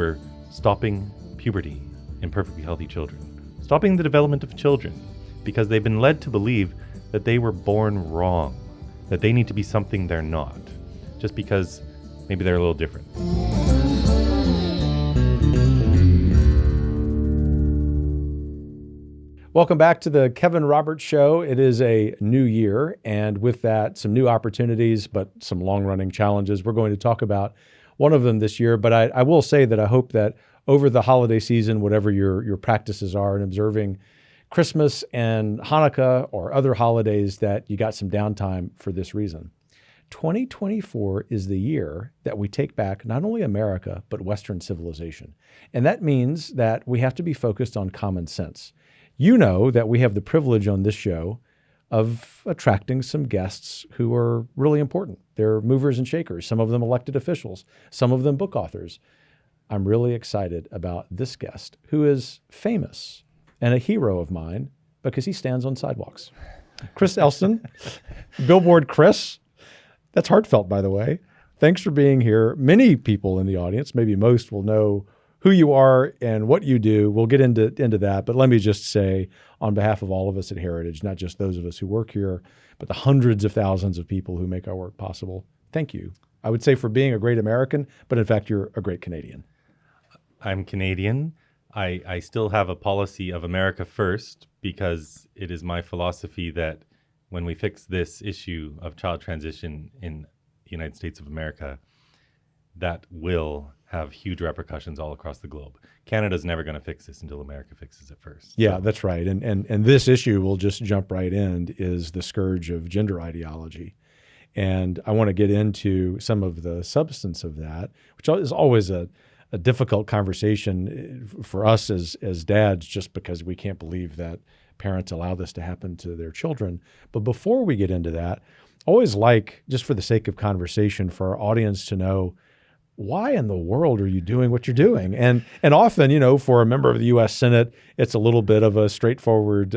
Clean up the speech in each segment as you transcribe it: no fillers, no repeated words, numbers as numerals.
we're stopping puberty in perfectly healthy children, stopping the development of children because they've been led to believe that they were born wrong, that they need to be something they're not, just because maybe they're a little different. Welcome back to the Kevin Roberts Show. It is a new year, and with that, some new opportunities, but some long-running challenges. We're going to talk about one of them this year, but I will say that I hope that over the holiday season, whatever your practices are in observing Christmas and Hanukkah or other holidays, that you got some downtime for this reason. 2024 is the year that we take back not only America, but Western civilization. And that means that we have to be focused on common sense. You know that we have the privilege on this show of attracting some guests who are really important. They're movers and shakers, some of them elected officials, some of them book authors. I'm really excited about this guest who is famous and a hero of mine because he stands on sidewalks. Chris Elston, Billboard Chris. That's heartfelt, by the way. Thanks for being here. Many people in the audience, maybe most, will know who you are and what you do. We'll get into that, but let me just say on behalf of all of us at Heritage, not just those of us who work here, but the hundreds of thousands of people who make our work possible, thank you. I would say for being a great American, but in fact, you're a great Canadian. I'm Canadian. I still have a policy of America first because it is my philosophy that when we fix this issue of child transition in the United States of America, that will have huge repercussions all across the globe. Canada's never going to fix this until America fixes it first. Yeah, that's right. And this issue, we'll just jump right in, is the scourge of gender ideology. And I want to get into some of the substance of that, which is always a difficult conversation for us as dads, just because we can't believe that parents allow this to happen to their children. But before we get into that, I always like, just for the sake of conversation, for our audience to know, why in the world are you doing what you're doing? And often, for a member of the U.S. Senate, it's a little bit of a straightforward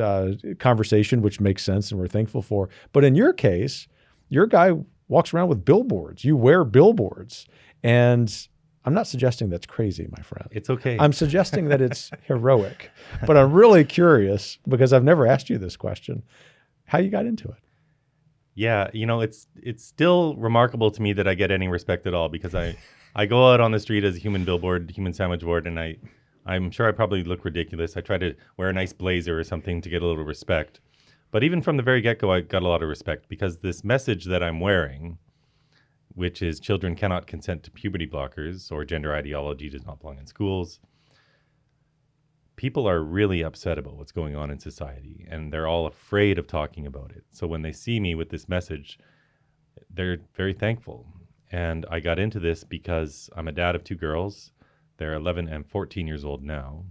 conversation, which makes sense and we're thankful for. But in your case, your guy walks around with billboards. You wear billboards. And I'm not suggesting that's crazy, my friend. It's okay. I'm suggesting that it's heroic. But I'm really curious, because I've never asked you this question, how you got into it. Yeah, it's still remarkable to me that I get any respect at all, because I go out on the street as a human billboard, human sandwich board, and I'm sure I probably look ridiculous. I try to wear a nice blazer or something to get a little respect. But even from the very get-go, I got a lot of respect, because this message that I'm wearing, which is children cannot consent to puberty blockers, or gender ideology does not belong in schools, people are really upset about what's going on in society, and they're all afraid of talking about it. So when they see me with this message, they're very thankful. And I got into this because I'm a dad of two girls. They're 11 and 14 years old now.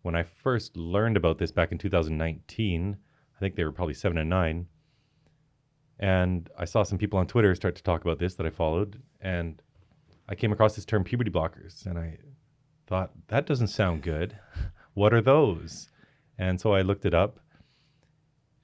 When I first learned about this back in 2019, I think they were probably 7 and 9. And I saw some people on Twitter start to talk about this that I followed. And I came across this term, puberty blockers. And I thought, that doesn't sound good. What are those? And so I looked it up.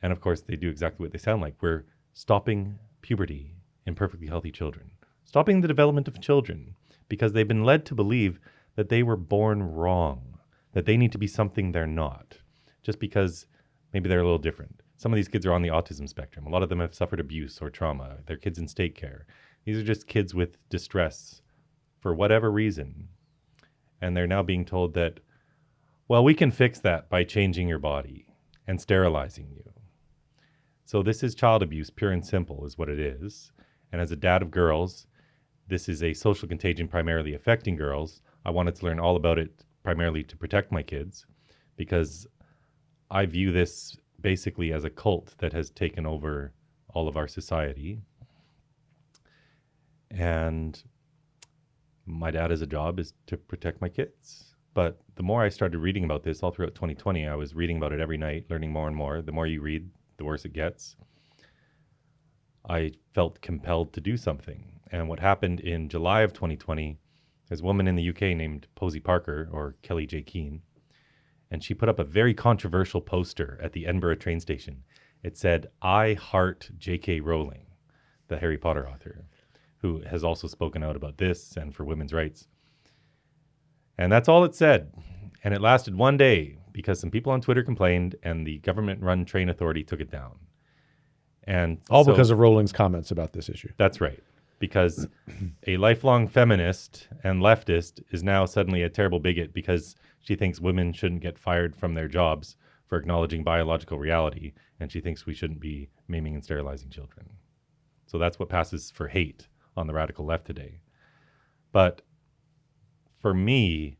And of course, they do exactly what they sound like. We're stopping puberty in perfectly healthy children, stopping the development of children because they've been led to believe that they were born wrong, that they need to be something they're not, just because maybe they're a little different. Some of these kids are on the autism spectrum. A lot of them have suffered abuse or trauma. They're kids in state care. These are just kids with distress for whatever reason. And they're now being told that, well, we can fix that by changing your body and sterilizing you. So this is child abuse, pure and simple, is what it is. And as a dad of girls, this is a social contagion primarily affecting girls. I wanted to learn all about it primarily to protect my kids, because I view this basically as a cult that has taken over all of our society. And my dad as a job is to protect my kids. But the more I started reading about this all throughout 2020, I was reading about it every night, learning more and more. The more you read, the worse it gets. I felt compelled to do something. And what happened in July of 2020, there's a woman in the UK named Posey Parker, or Kelly J. Keane, and she put up a very controversial poster at the Edinburgh train station. It said, "I heart J.K. Rowling," the Harry Potter author, who has also spoken out about this and for women's rights. And that's all it said. And it lasted one day because some people on Twitter complained and the government-run train authority took it down. And all because of Rolling's comments about this issue. That's right. Because a lifelong feminist and leftist is now suddenly a terrible bigot because she thinks women shouldn't get fired from their jobs for acknowledging biological reality, and she thinks we shouldn't be maiming and sterilizing children. So that's what passes for hate on the radical left today. But for me,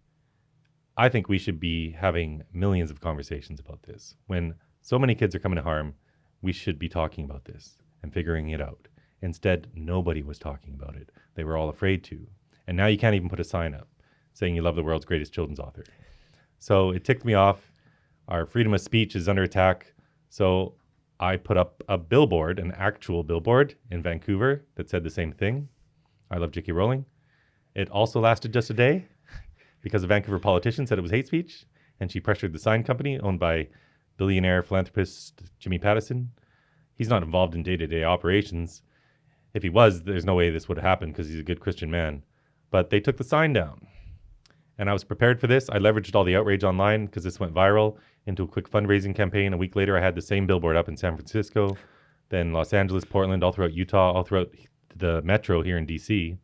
I think we should be having millions of conversations about this. When so many kids are coming to harm, we should be talking about this and figuring it out. Instead, nobody was talking about it. They were all afraid to. And now you can't even put a sign up saying you love the world's greatest children's author. So it ticked me off. Our freedom of speech is under attack. So I put up a billboard, an actual billboard in Vancouver that said the same thing. I love J.K. Rowling. It also lasted just a day because a Vancouver politician said it was hate speech, and she pressured the sign company owned by billionaire philanthropist Jimmy Pattison. He's not involved in day-to-day operations. If he was, there's no way this would have happened because he's a good Christian man. But they took the sign down. And I was prepared for this. I leveraged all the outrage online because this went viral into a quick fundraising campaign. A week later, I had the same billboard up in San Francisco, then Los Angeles, Portland, all throughout Utah, all throughout the metro here in DC,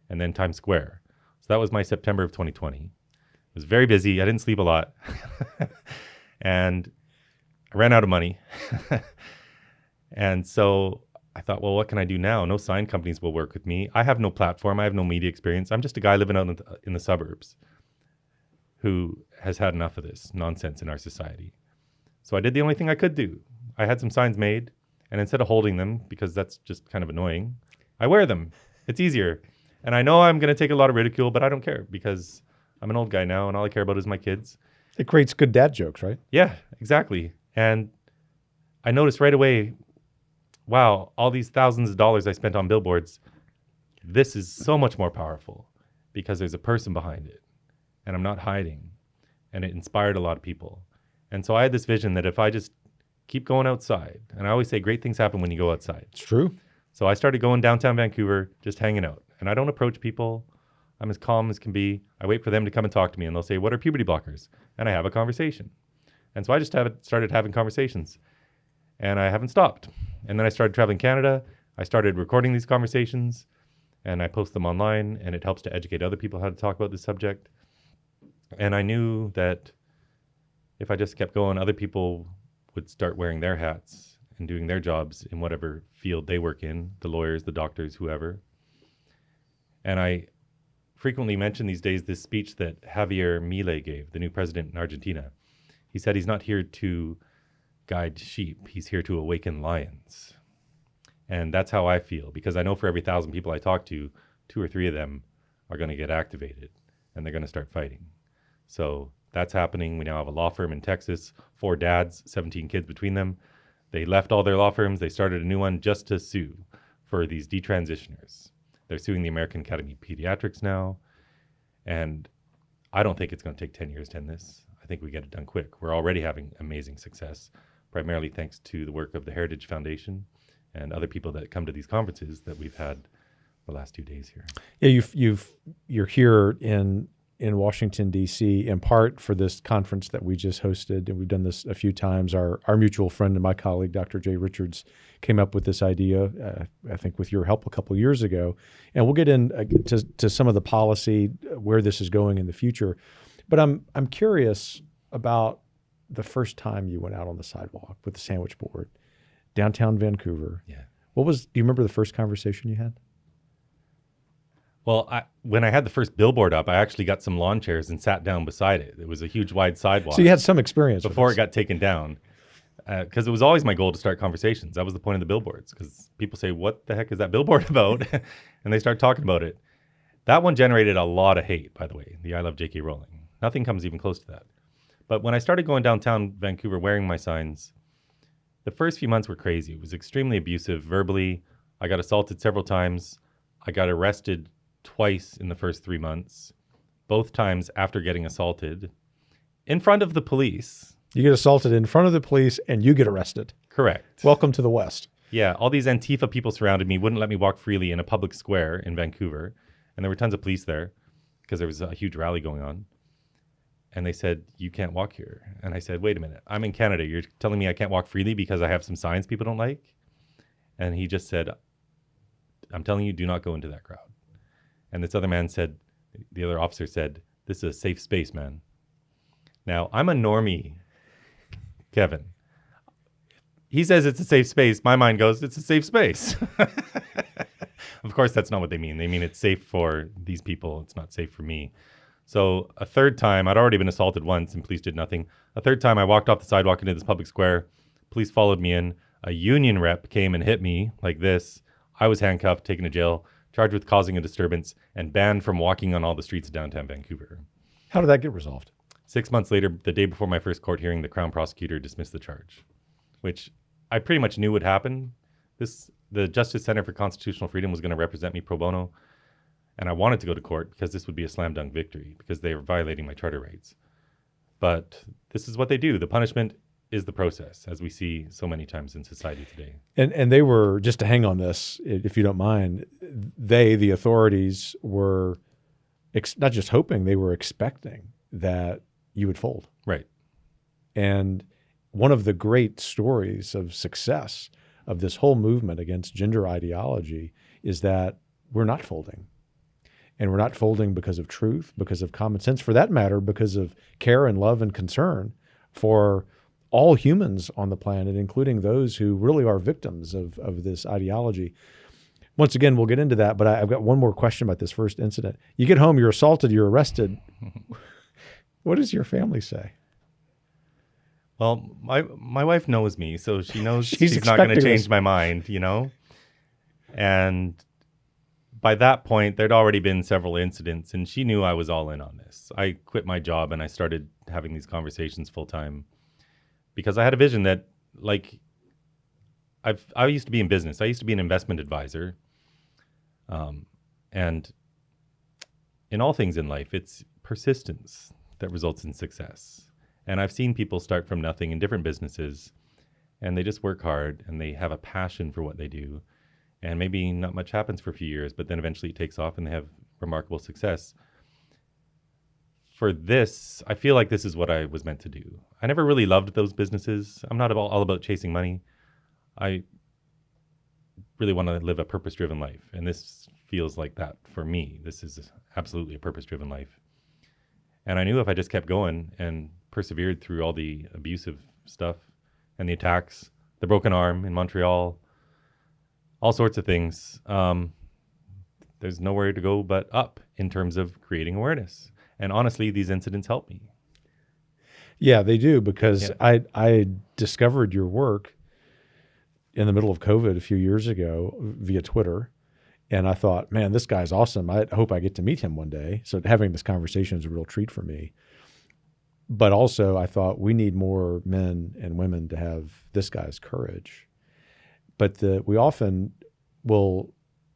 and then Times Square. So that was my September of 2020. It was very busy. I didn't sleep a lot. And I ran out of money. And so I thought, well, what can I do now? No sign companies will work with me. I have no platform. I have no media experience. I'm just a guy living out in the suburbs who has had enough of this nonsense in our society. So I did the only thing I could do. I had some signs made, and instead of holding them, because that's just kind of annoying, I wear them. It's easier. And I know I'm going to take a lot of ridicule, but I don't care because I'm an old guy now, and all I care about is my kids. It creates good dad jokes, right? Yeah, exactly. And I noticed right away, wow, all these thousands of dollars I spent on billboards, this is so much more powerful because there's a person behind it and I'm not hiding. And it inspired a lot of people. And so I had this vision that if I just keep going outside, and I always say great things happen when you go outside. It's true. So I started going downtown Vancouver, just hanging out. And I don't approach people. I'm as calm as can be. I wait for them to come and talk to me and they'll say, what are puberty blockers? And I have a conversation. And so I just started having conversations. And I haven't stopped. And then I started traveling Canada. I started recording these conversations and I post them online, and it helps to educate other people how to talk about this subject. And I knew that if I just kept going, other people would start wearing their hats and doing their jobs in whatever field they work in, the lawyers, the doctors, whoever. And I frequently mention these days this speech that Javier Milei gave, the new president in Argentina. He said he's not here to guide sheep. He's here to awaken lions. And that's how I feel, because I know for every 1,000 people I talk to, 2 or 3 of them are going to get activated and they're going to start fighting. So that's happening. We now have a law firm in Texas, 4 dads, 17 kids between them. They left all their law firms. They started a new one just to sue for these detransitioners. They're suing the American Academy of Pediatrics now. And I don't think it's going to take 10 years to end this. I think we get it done quick. We're already having amazing success, primarily thanks to the work of the Heritage Foundation and other people that come to these conferences that we've had the last 2 days here. Yeah, you're here in Washington, D.C., in part for this conference that we just hosted, and we've done this a few times. Our mutual friend and my colleague, Dr. Jay Richards, came up with this idea, I think with your help a couple years ago. And we'll get into some of the policy, where this is going in the future. But I'm curious about the first time you went out on the sidewalk with the sandwich board, downtown Vancouver. Yeah. Do you remember the first conversation you had? Well, when I had the first billboard up, I actually got some lawn chairs and sat down beside it. It was a huge, wide sidewalk. So you had some experience before it got taken down, because it was always my goal to start conversations. That was the point of the billboards, because people say, what the heck is that billboard about? And they start talking about it. That one generated a lot of hate, by the way, the I Love J.K. Rowling. Nothing comes even close to that. But when I started going downtown Vancouver wearing my signs, the first few months were crazy. It was extremely abusive verbally. I got assaulted several times. I got arrested twice in the first 3 months, both times after getting assaulted in front of the police. You get assaulted in front of the police and you get arrested. Correct. Welcome to the West. Yeah, all these Antifa people surrounded me, wouldn't let me walk freely in a public square in Vancouver. And there were tons of police there because there was a huge rally going on. And they said, you can't walk here. And I said, wait a minute, I'm in Canada. You're telling me I can't walk freely because I have some signs people don't like? And he just said, I'm telling you, do not go into that crowd. And this other man said, the other officer said, this is a safe space, man. Now, I'm a normie, Kevin. He says it's a safe space. My mind goes, it's a safe space. Of course, that's not what they mean. They mean it's safe for these people. It's not safe for me. So a third time, I'd already been assaulted once and police did nothing. A third time, I walked off the sidewalk into this public square. Police followed me in. A union rep came and hit me like this. I was handcuffed, taken to jail, charged with causing a disturbance, and banned from walking on all the streets of downtown Vancouver. How did that get resolved? 6 months later, the day before my first court hearing, the Crown prosecutor dismissed the charge, which I pretty much knew would happen. The Justice Center for Constitutional Freedom was going to represent me pro bono. And I wanted to go to court because this would be a slam dunk victory because they were violating my charter rights. But this is what they do. The punishment is the process, as we see so many times in society today. And they were, just to hang on this, if you don't mind, the authorities were not just hoping, they were expecting that you would fold. Right. And one of the great stories of success of this whole movement against gender ideology is that we're not folding. And we're not folding because of truth, because of common sense, for that matter, because of care and love and concern for all humans on the planet, including those who really are victims of this ideology. Once again, we'll get into that, but I've got one more question about this first incident. You get home, you're assaulted, you're arrested. What does your family say? Well, my wife knows me, so she knows She's not going to change this. my mind, you know? And by that point, there'd already been several incidents, and she knew I was all in on this. I quit my job, and I started having these conversations full time because I had a vision that, like, I used to be in business. I used to be an investment advisor. And in all things in life, it's persistence that results in success. And I've seen people start from nothing in different businesses, and they just work hard, and they have a passion for what they do. And maybe not much happens for a few years, but then eventually it takes off and they have remarkable success. For this, I feel like this is what I was meant to do. I never really loved those businesses. I'm not all about chasing money. I really want to live a purpose-driven life. And this feels like that for me. This is absolutely a purpose-driven life. And I knew if I just kept going and persevered through all the abusive stuff and the attacks, the broken arm in Montreal, all sorts of things. There's nowhere to go but up in terms of creating awareness. And honestly, these incidents help me. Yeah, they do, because I discovered your work in the middle of COVID a few years ago via Twitter. And I thought, man, this guy's awesome. I hope I get to meet him one day. So having this conversation is a real treat for me. But also I thought we need more men and women to have this guy's courage. But we often will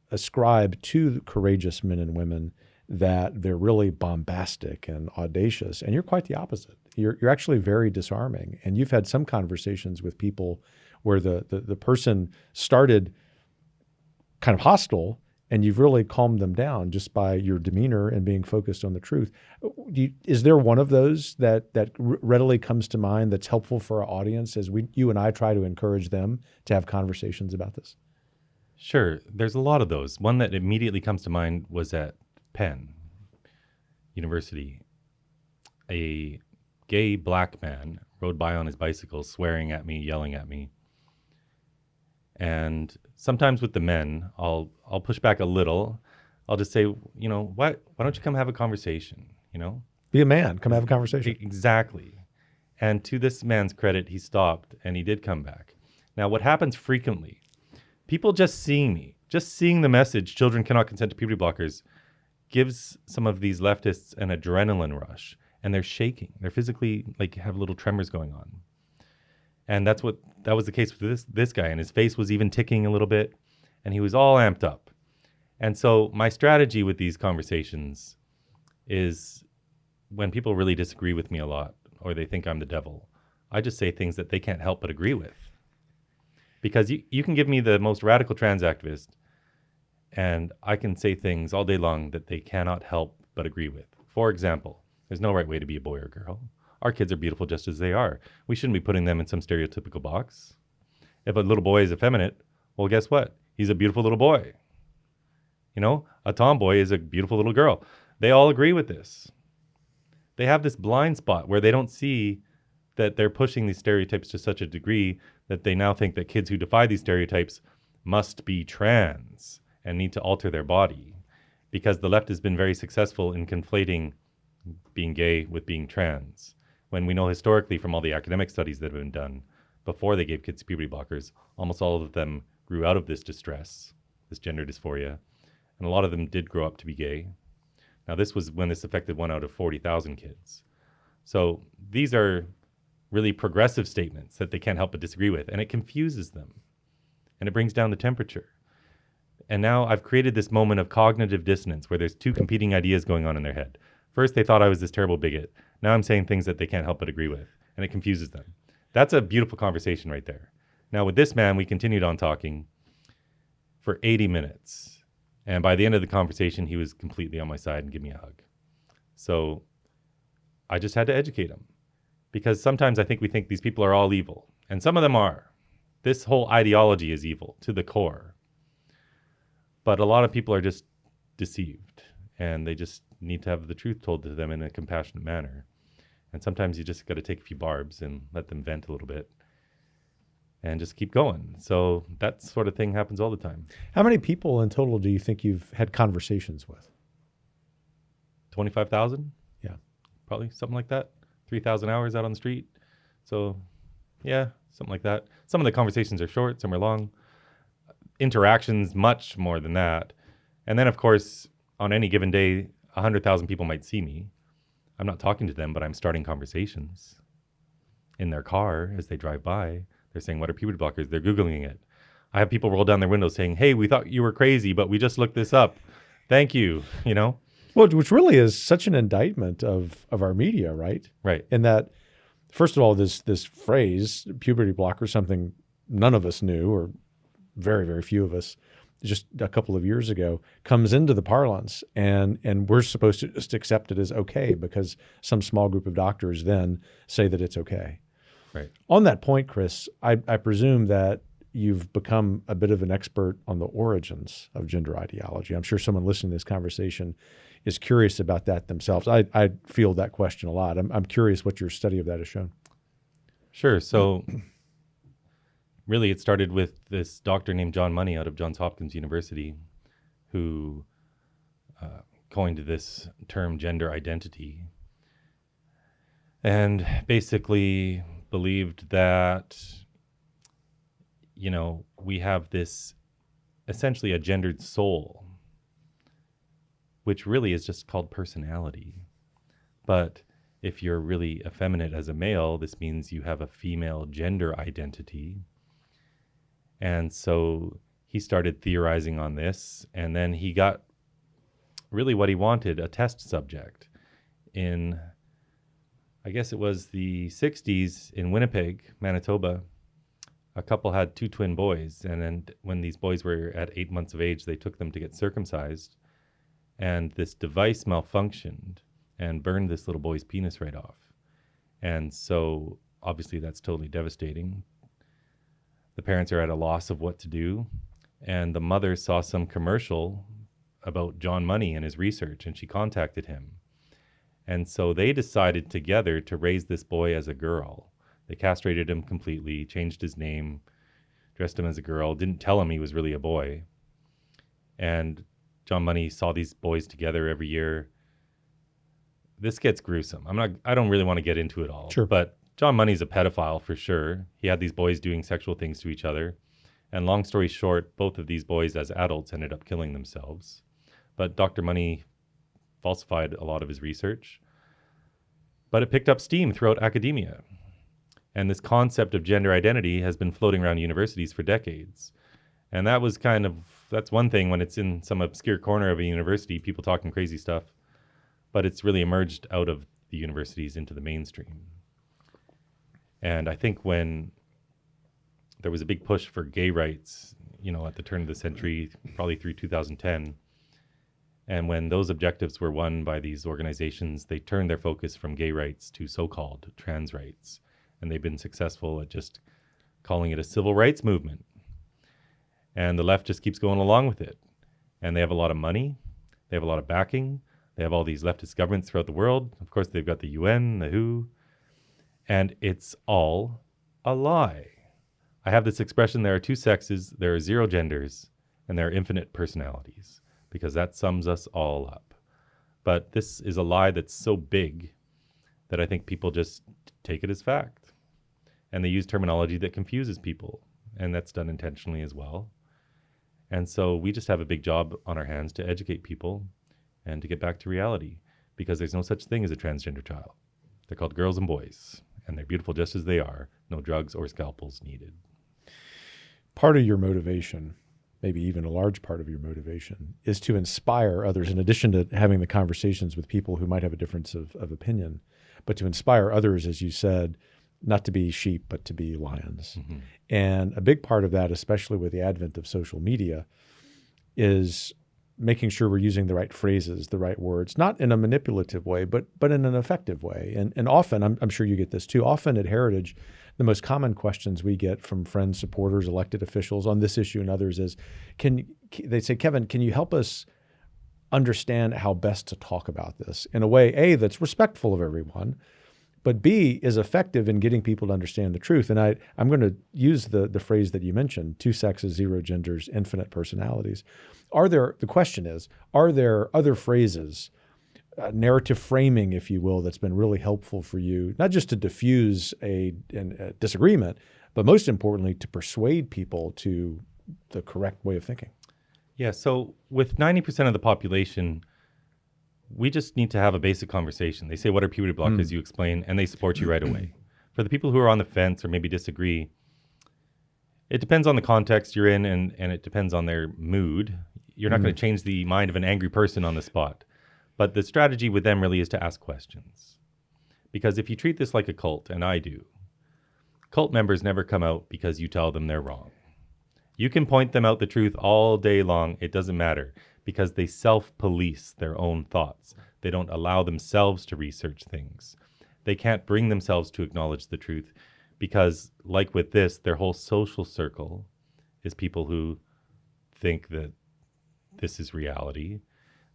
ascribe to courageous men and women that they're really bombastic and audacious, and you're quite the opposite. You're actually very disarming, and you've had some conversations with people where the person started kind of hostile, and you've really calmed them down just by your demeanor and being focused on the truth. Is there one of those that readily comes to mind that's helpful for our audience as you and I try to encourage them to have conversations about this? Sure. There's a lot of those. One that immediately comes to mind was at Penn University. A gay black man rode by on his bicycle, swearing at me, yelling at me. And sometimes with the men, I'll push back a little. I'll just say, you know, why don't you come have a conversation, you know? Be a man, come have a conversation. Exactly. And to this man's credit, he stopped and he did come back. Now, what happens frequently, people just seeing me, just seeing the message, children cannot consent to puberty blockers, gives some of these leftists an adrenaline rush, and they're shaking. They're physically, like, have little tremors going on. And that was the case with this guy, and his face was even ticking a little bit, and he was all amped up. And so my strategy with these conversations is when people really disagree with me a lot, or they think I'm the devil, I just say things that they can't help but agree with. Because you can give me the most radical trans activist, and I can say things all day long that they cannot help but agree with. For example, there's no right way to be a boy or girl. Our kids are beautiful just as they are. We shouldn't be putting them in some stereotypical box. If a little boy is effeminate, well, guess what? He's a beautiful little boy. You know, a tomboy is a beautiful little girl. They all agree with this. They have this blind spot where they don't see that they're pushing these stereotypes to such a degree that they now think that kids who defy these stereotypes must be trans and need to alter their body, because the left has been very successful in conflating being gay with being trans, when we know historically from all the academic studies that have been done before they gave kids puberty blockers, almost all of them grew out of this distress, this gender dysphoria, and a lot of them did grow up to be gay. Now, this was when this affected 1 out of 40,000 kids. So these are really progressive statements that they can't help but disagree with, and it confuses them, and it brings down the temperature. And now I've created this moment of cognitive dissonance where there's two competing ideas going on in their head. First, they thought I was this terrible bigot. Now I'm saying things that they can't help but agree with, and it confuses them. That's a beautiful conversation right there. Now, with this man, we continued on talking for 80 minutes. And by the end of the conversation, he was completely on my side and gave me a hug. So I just had to educate him, because sometimes I think we think these people are all evil, and some of them are. This whole ideology is evil to the core. But a lot of people are just deceived, and they just need to have the truth told to them in a compassionate manner. And sometimes you just got to take a few barbs and let them vent a little bit and just keep going. So that sort of thing happens all the time. How many people in total do you think you've had conversations with? 25,000? Yeah. Probably something like that. 3,000 hours out on the street. So yeah, something like that. Some of the conversations are short, some are long. Interactions, much more than that. And then, of course, on any given day, 100,000 people might see me. I'm not talking to them, but I'm starting conversations in their car as they drive by. They're saying, what are puberty blockers? They're Googling it. I have people roll down their windows saying, hey, we thought you were crazy, but we just looked this up. Thank you, you know? Well, which really is such an indictment of our media, right? Right. In that, first of all, this phrase, puberty blocker, something none of us knew, or very, very few of us, just a couple of years ago, comes into the parlance, and we're supposed to just accept it as okay because some small group of doctors then say that it's okay. Right. On that point, Chris, I presume that you've become a bit of an expert on the origins of gender ideology. I'm sure someone listening to this conversation is curious about that themselves. I field that question a lot. I'm curious what your study of that has shown. Sure. So really, it started with this doctor named John Money out of Johns Hopkins University, who coined this term gender identity, and basically believed that, you know, we have this essentially a gendered soul, which really is just called personality. But if you're really effeminate as a male, this means you have a female gender identity. And so he started theorizing on this, and then he got really what he wanted, a test subject. In, I guess it was the 60s in Winnipeg, Manitoba, a couple had 2 twin boys, and then when these boys were at 8 months of age, they took them to get circumcised, and this device malfunctioned and burned this little boy's penis right off. And so obviously that's totally devastating. The parents are at a loss of what to do, and the mother saw some commercial about John Money and his research, and she contacted him. And so they decided together to raise this boy as a girl. They castrated him completely, changed his name, dressed him as a girl, didn't tell him he was really a boy. And John Money saw these boys together every year. This gets gruesome. I don't really want to get into it all. Sure. But John Money's a pedophile for sure. He had these boys doing sexual things to each other. And long story short, both of these boys as adults ended up killing themselves. But Dr. Money falsified a lot of his research. But it picked up steam throughout academia. And this concept of gender identity has been floating around universities for decades. And that's one thing when it's in some obscure corner of a university, people talking crazy stuff. But it's really emerged out of the universities into the mainstream. And I think when there was a big push for gay rights, you know, at the turn of the century, probably through 2010, And when those objectives were won by these organizations, they turned their focus from gay rights to so-called trans rights. And they've been successful at just calling it a civil rights movement. And the left just keeps going along with it. And they have a lot of money. They have a lot of backing. They have all these leftist governments throughout the world. Of course, they've got the UN, the WHO. And it's all a lie. I have this expression, there are two sexes, there are zero genders, and there are infinite personalities, because that sums us all up. But this is a lie that's so big that I think people just take it as fact. And they use terminology that confuses people, and that's done intentionally as well. And so we just have a big job on our hands to educate people and to get back to reality, because there's no such thing as a transgender child. They're called girls and boys, and they're beautiful just as they are. No drugs or scalpels needed. Part of your motivation, maybe even a large part of your motivation, is to inspire others, in addition to having the conversations with people who might have a difference of opinion, but to inspire others, as you said, not to be sheep, but to be lions. Mm-hmm. And a big part of that, especially with the advent of social media, is making sure we're using the right phrases, the right words, not in a manipulative way, but in an effective way. And often, I'm sure you get this too, often at Heritage, the most common questions we get from friends, supporters, elected officials on this issue and others is, they say, Kevin, can you help us understand how best to talk about this in a way, A, that's respectful of everyone, but B, is effective in getting people to understand the truth. And I'm going to use the phrase that you mentioned, two sexes, zero genders, infinite personalities. The question is, are there other phrases, narrative framing, if you will, that's been really helpful for you, not just to diffuse a disagreement, but most importantly, to persuade people to the correct way of thinking? Yeah, so with 90% of the population, we just need to have a basic conversation. They say, what are puberty blockers? You explain, and they support you right away. For the people who are on the fence or maybe disagree, it depends on the context you're in, and it depends on their mood. You're not going to change the mind of an angry person on the spot. But the strategy with them really is to ask questions. Because if you treat this like a cult, and I do, cult members never come out because you tell them they're wrong. You can point them out the truth all day long. It doesn't matter, because they self-police their own thoughts. They don't allow themselves to research things. They can't bring themselves to acknowledge the truth because, like with this, their whole social circle is people who think that this is reality.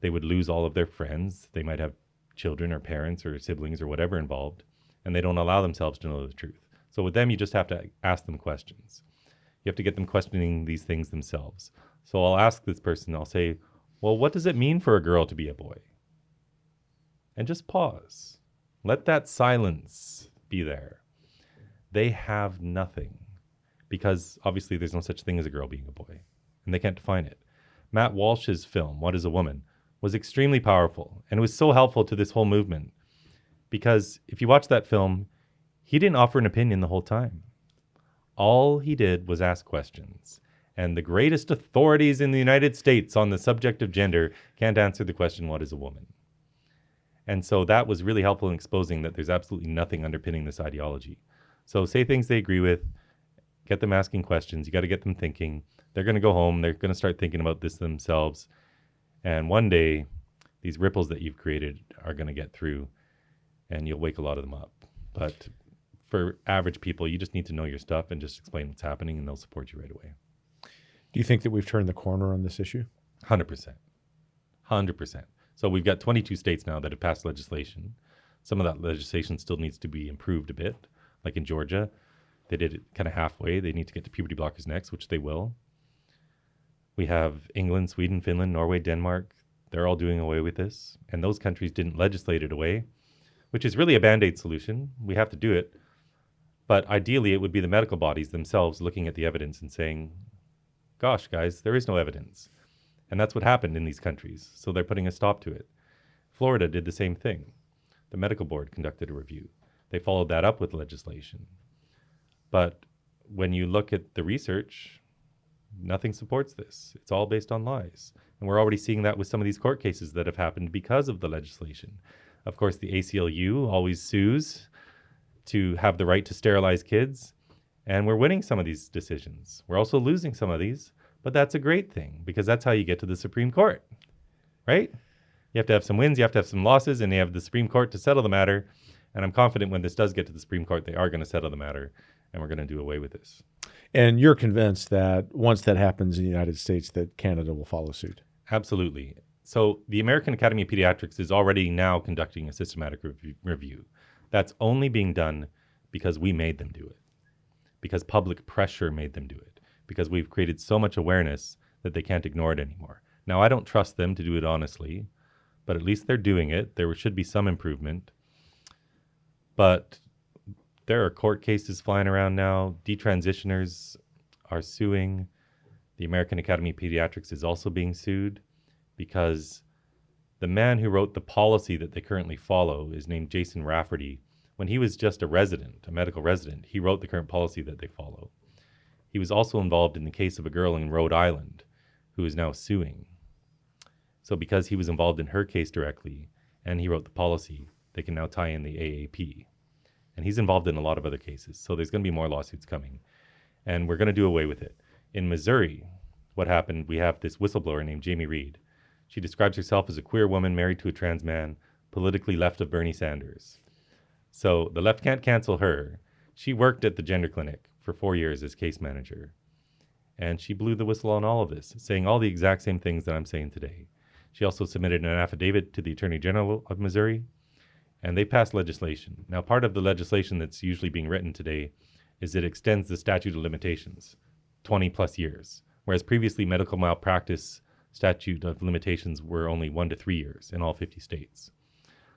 They would lose all of their friends. They might have children or parents or siblings or whatever involved, and they don't allow themselves to know the truth. So with them, you just have to ask them questions. You have to get them questioning these things themselves. So I'll ask this person, I'll say, well, what does it mean for a girl to be a boy? And just pause. Let that silence be there. They have nothing, because obviously there's no such thing as a girl being a boy, and they can't define it. Matt Walsh's film, What is a Woman, was extremely powerful, and it was so helpful to this whole movement, because if you watch that film, he didn't offer an opinion the whole time. All he did was ask questions. And the greatest authorities in the United States on the subject of gender can't answer the question, what is a woman? And so that was really helpful in exposing that there's absolutely nothing underpinning this ideology. So say things they agree with, get them asking questions. You got to get them thinking. They're going to go home. They're going to start thinking about this themselves. And one day, these ripples that you've created are going to get through, and you'll wake a lot of them up. But for average people, you just need to know your stuff and just explain what's happening, and they'll support you right away. Do you think that we've turned the corner on this issue? 100%. 100%. So we've got 22 states now that have passed legislation. Some of that legislation still needs to be improved a bit. Like in Georgia, they did it kind of halfway. They need to get to puberty blockers next, which they will. We have England, Sweden, Finland, Norway, Denmark. They're all doing away with this. And those countries didn't legislate it away, which is really a Band-Aid solution. We have to do it. But ideally, it would be the medical bodies themselves looking at the evidence and saying, gosh, guys, there is no evidence. And that's what happened in these countries. So they're putting a stop to it. Florida did the same thing. The medical board conducted a review. They followed that up with legislation. But when you look at the research, nothing supports this. It's all based on lies. And we're already seeing that with some of these court cases that have happened because of the legislation. Of course, the ACLU always sues to have the right to sterilize kids. And we're winning some of these decisions. We're also losing some of these, but that's a great thing because that's how you get to the Supreme Court, right? You have to have some wins, you have to have some losses, and you have the Supreme Court to settle the matter. And I'm confident when this does get to the Supreme Court, they are going to settle the matter, and we're going to do away with this. And you're convinced that once that happens in the United States, that Canada will follow suit? Absolutely. So the American Academy of Pediatrics is already now conducting a systematic review. That's only being done because we made them do it, because public pressure made them do it, because we've created so much awareness that they can't ignore it anymore. Now, I don't trust them to do it honestly, but at least they're doing it. There should be some improvement. But there are court cases flying around now. Detransitioners are suing. The American Academy of Pediatrics is also being sued because the man who wrote the policy that they currently follow is named Jason Rafferty. When he was just a resident, a medical resident, he wrote the current policy that they follow. He was also involved in the case of a girl in Rhode Island who is now suing. So because he was involved in her case directly and he wrote the policy, they can now tie in the AAP. And he's involved in a lot of other cases. So there's going to be more lawsuits coming. And we're going to do away with it. In Missouri, what happened, we have this whistleblower named Jamie Reed. She describes herself as a queer woman married to a trans man, politically left of Bernie Sanders. So the left can't cancel her. She worked at the gender clinic for 4 years as case manager. And she blew the whistle on all of this, saying all the exact same things that I'm saying today. She also submitted an affidavit to the Attorney General of Missouri, and they passed legislation. Now, part of the legislation that's usually being written today is it extends the statute of limitations 20 plus years, whereas previously medical malpractice statute of limitations were only 1 to 3 years in all 50 states.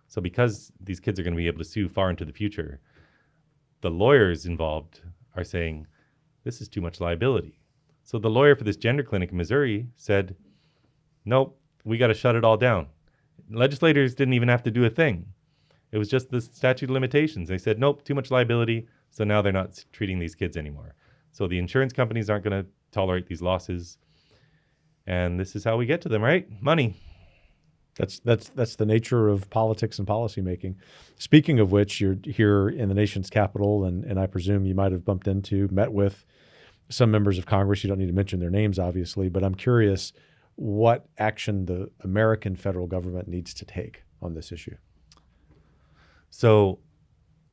So because these kids are going to be able to sue far into the future, the lawyers involved are saying, this is too much liability. So the lawyer for this gender clinic in Missouri said, nope, we got to shut it all down. Legislators didn't even have to do a thing. It was just the statute of limitations. They said, nope, too much liability. So now they're not treating these kids anymore. So the insurance companies aren't going to tolerate these losses. And this is how we get to them, right? Money. That's the nature of politics and policymaking. Speaking of which, you're here in the nation's capital, and I presume you might have bumped into, met with some members of Congress. You don't need to mention their names, obviously, but I'm curious what action the American federal government needs to take on this issue. So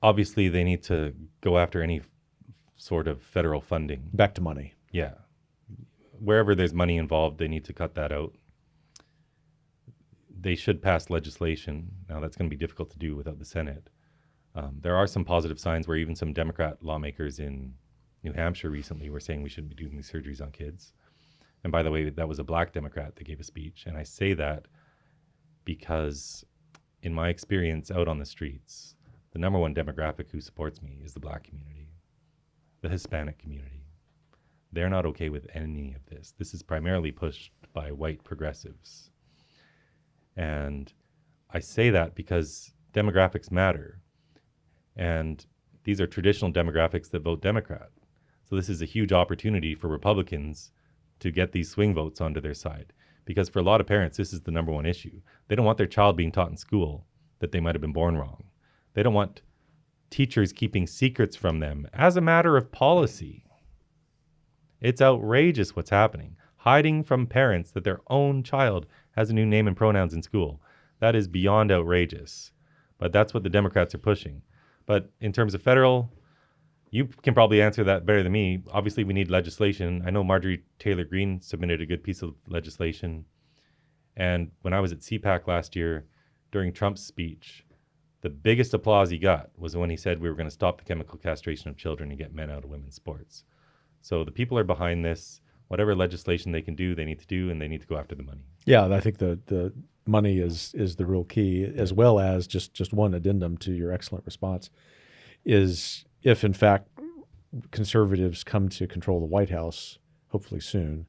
obviously they need to go after any sort of federal funding. Back to money. Yeah. Wherever there's money involved, they need to cut that out. They should pass legislation. Now, that's going to be difficult to do without the Senate. There are some positive signs where even some Democrat lawmakers in New Hampshire recently were saying we shouldn't be doing these surgeries on kids. And by the way, that was a black Democrat that gave a speech. And I say that because in my experience out on the streets, the number one demographic who supports me is the black community, the Hispanic community. They're not okay with any of this. This is primarily pushed by white progressives. And I say that because demographics matter. And these are traditional demographics that vote Democrat. So this is a huge opportunity for Republicans to get these swing votes onto their side. Because for a lot of parents, this is the number one issue. They don't want their child being taught in school that they might have been born wrong. They don't want teachers keeping secrets from them as a matter of policy. It's outrageous what's happening. Hiding from parents that their own child has a new name and pronouns in school. That is beyond outrageous. But that's what the Democrats are pushing. But in terms of federal, you can probably answer that better than me. Obviously, we need legislation. I know Marjorie Taylor Greene submitted a good piece of legislation. And when I was at CPAC last year, during Trump's speech, the biggest applause he got was when he said we were going to stop the chemical castration of children and get men out of women's sports. So the people are behind this. Whatever legislation they can do, they need to do, and they need to go after the money. Yeah, I think the money is the real key, as well as just one addendum to your excellent response, is if in fact conservatives come to control the White House, hopefully soon,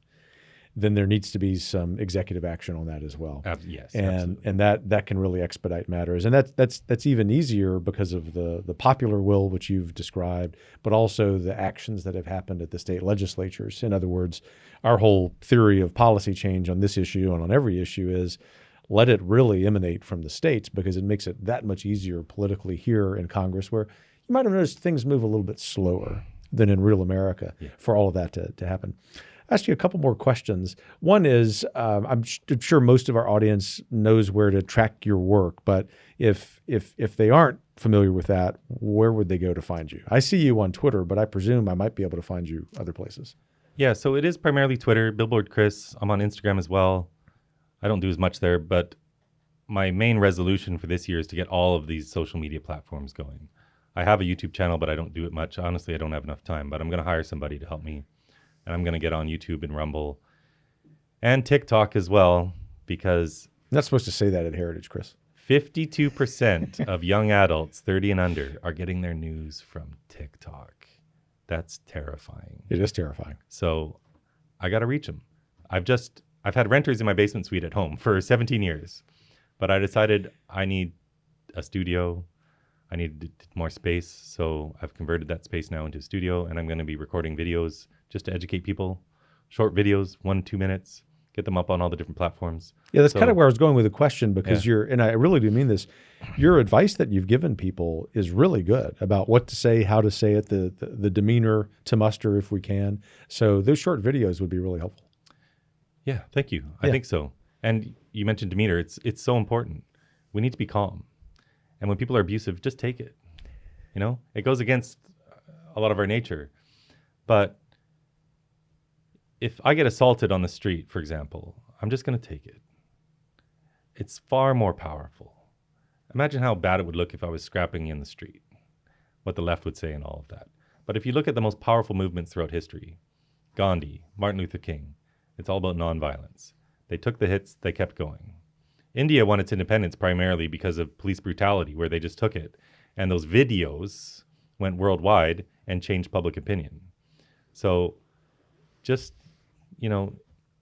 then there needs to be some executive action on that as well. Yes, and that can really expedite matters, and that's even easier because of the popular will which you've described, but also the actions that have happened at the state legislatures. In other words, our whole theory of policy change on this issue and on every issue is let it really emanate from the states, because it makes it that much easier politically here in Congress, where you might have noticed things move a little bit slower than in real America for all of that to happen. ask you a couple more questions. One is, I'm sure most of our audience knows where to track your work, but if they aren't familiar with that, where would they go to find you? I see you on Twitter, but I presume I might be able to find you other places. Yeah, so it is primarily Twitter, Billboard Chris. I'm on Instagram as well. I don't do as much there, but my main resolution for this year is to get all of these social media platforms going. I have a YouTube channel, but I don't do it much. Honestly, I don't have enough time, but I'm going to hire somebody to help me. And I'm going to get on YouTube and Rumble and TikTok as well, because You're not supposed to say that at Heritage, Chris. 52% of young adults 30 and under are getting their news from TikTok. That's terrifying. It is terrifying. So I got to reach them. I've had renters in my basement suite at home for 17 years, but I decided I need a studio. I needed more space. So I've converted that space now into a studio, and I'm going to be recording videos just to educate people. Short videos, 1-2 minutes, get them up on all the different platforms. Yeah, that's kind of where I was going with the question, because and I really do mean this, your advice that you've given people is really good about what to say, how to say it, the demeanor to muster if we can. So those short videos would be really helpful. Yeah, thank you. I think so. And you mentioned demeanor. It's so important. We need to be calm. And when people are abusive, just take it. You know, it goes against a lot of our nature. But if I get assaulted on the street, for example, I'm just going to take it. It's far more powerful. Imagine how bad it would look if I was scrapping in the street, what the left would say and all of that. But if you look at the most powerful movements throughout history, Gandhi, Martin Luther King, it's all about nonviolence. They took the hits, they kept going. India won its independence primarily because of police brutality, where they just took it. And those videos went worldwide and changed public opinion. So just, you know,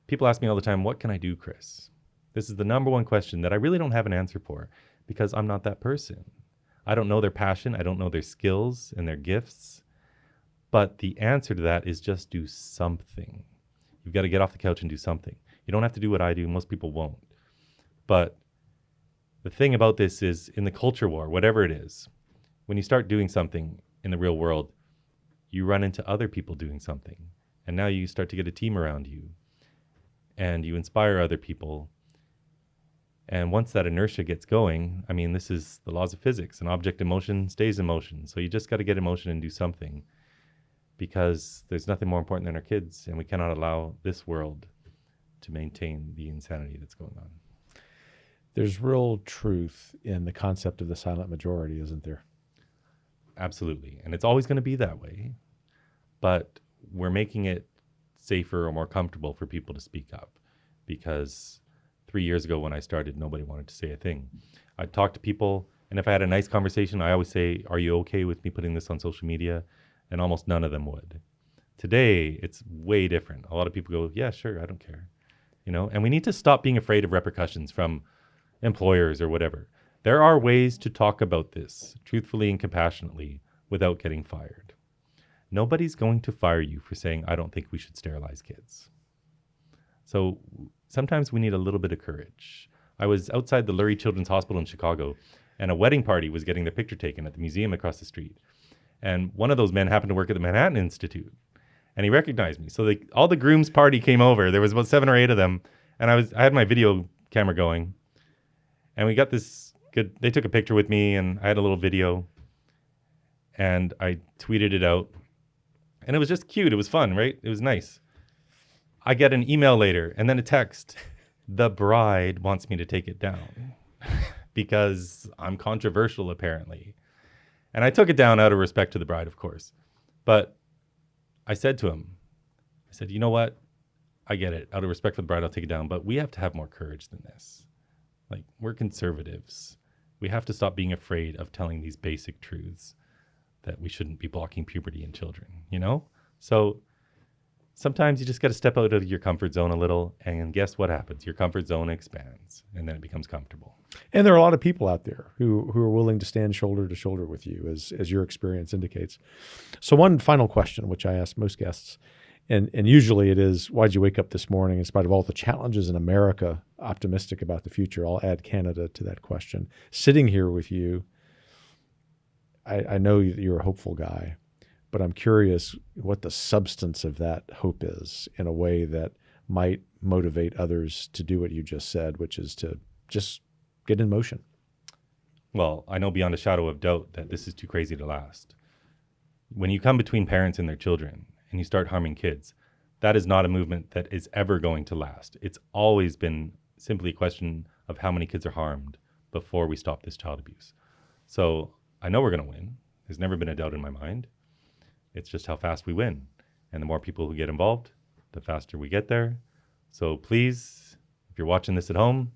people ask me all the time, what can I do, Chris? This is the number one question that I really don't have an answer for, because I'm not that person. I don't know their passion. I don't know their skills and their gifts. But the answer to that is just do something. You've got to get off the couch and do something. You don't have to do what I do. Most people won't. But the thing about this is, in the culture war, whatever it is, when you start doing something in the real world, you run into other people doing something. And now you start to get a team around you. And you inspire other people. And once that inertia gets going, I mean, this is the laws of physics. An object in motion stays in motion. So you just got to get in motion and do something. Because there's nothing more important than our kids. And we cannot allow this world to maintain the insanity that's going on. There's real truth in the concept of the silent majority, isn't there? Absolutely. And it's always going to be that way. But we're making it safer or more comfortable for people to speak up. Because 3 years ago when I started, nobody wanted to say a thing. I'd talk to people, and if I had a nice conversation, I always say, are you okay with me putting this on social media? And almost none of them would. Today, it's way different. A lot of people go, yeah, sure, I don't care. You know, and we need to stop being afraid of repercussions from employers or whatever. There are ways to talk about this truthfully and compassionately without getting fired. Nobody's going to fire you for saying, I don't think we should sterilize kids. So sometimes we need a little bit of courage. I was outside the Lurie Children's Hospital in Chicago, and a wedding party was getting their picture taken at the museum across the street. And one of those men happened to work at the Manhattan Institute, and he recognized me. So all the groom's party came over. There was about 7 or 8 of them, and I had my video camera going, and we got this good. They took a picture with me, and I had a little video, and I tweeted it out, and it was just cute. It was fun, right? It was nice. I get an email later, and then a text. The bride wants me to take it down because I'm controversial, apparently. And I took it down out of respect to the bride, of course. But I said to him, I said, you know what? I get it. Out of respect for the bride, I'll take it down. But we have to have more courage than this. Like, we're conservatives. We have to stop being afraid of telling these basic truths that we shouldn't be blocking puberty in children, you know? So sometimes you just got to step out of your comfort zone a little, and guess what happens? Your comfort zone expands, and then it becomes comfortable. And there are a lot of people out there who are willing to stand shoulder to shoulder with you, as your experience indicates. So one final question, which I ask most guests, and usually it is, why'd you wake up this morning in spite of all the challenges in America, optimistic about the future? I'll add Canada to that question. Sitting here with you, I know that you're a hopeful guy, but I'm curious what the substance of that hope is in a way that might motivate others to do what you just said, which is to just get in motion. Well, I know beyond a shadow of doubt that this is too crazy to last. When you come between parents and their children and you start harming kids, that is not a movement that is ever going to last. It's always been simply a question of how many kids are harmed before we stop this child abuse. So I know we're going to win. There's never been a doubt in my mind. It's just how fast we win. And the more people who get involved, the faster we get there. So please, if you're watching this at home,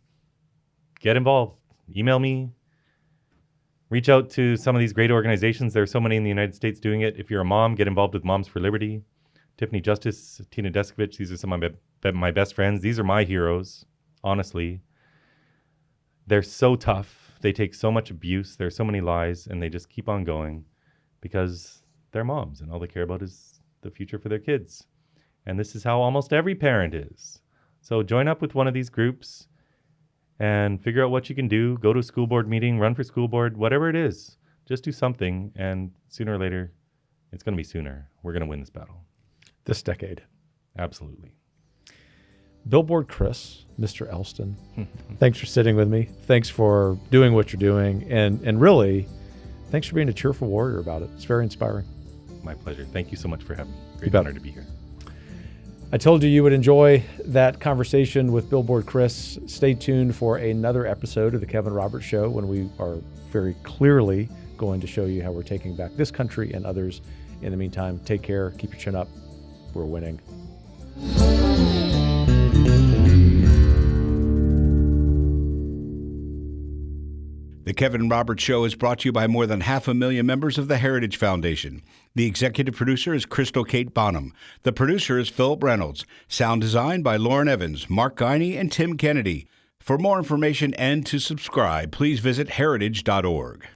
get involved. Email me. Reach out to some of these great organizations. There are so many in the United States doing it. If you're a mom, get involved with Moms for Liberty. Tiffany Justice, Tina Deskovich, these are some of my best friends. These are my heroes, honestly. They're so tough. They take so much abuse. There's so many lies, and they just keep on going because they're moms, and all they care about is the future for their kids. And this is how almost every parent is. So join up with one of these groups and figure out what you can do. Go to a school board meeting, run for school board, whatever it is. Just do something, and sooner or later, it's going to be sooner. We're going to win this battle. This decade. Absolutely. Billboard Chris, Mr. Elston, thanks for sitting with me. Thanks for doing what you're doing. And really, thanks for being a cheerful warrior about it. It's very inspiring. My pleasure. Thank you so much for having me. Great honor to be here. I told you would enjoy that conversation with Billboard Chris. Stay tuned for another episode of The Kevin Roberts Show when we are very clearly going to show you how we're taking back this country and others. In the meantime, take care. Keep your chin up. We're winning. The Kevin Roberts Show is brought to you by more than 500,000 members of the Heritage Foundation. The executive producer is Crystal Kate Bonham. The producer is Philip Reynolds. Sound design by Lauren Evans, Mark Guiney, and Tim Kennedy. For more information and to subscribe, please visit heritage.org.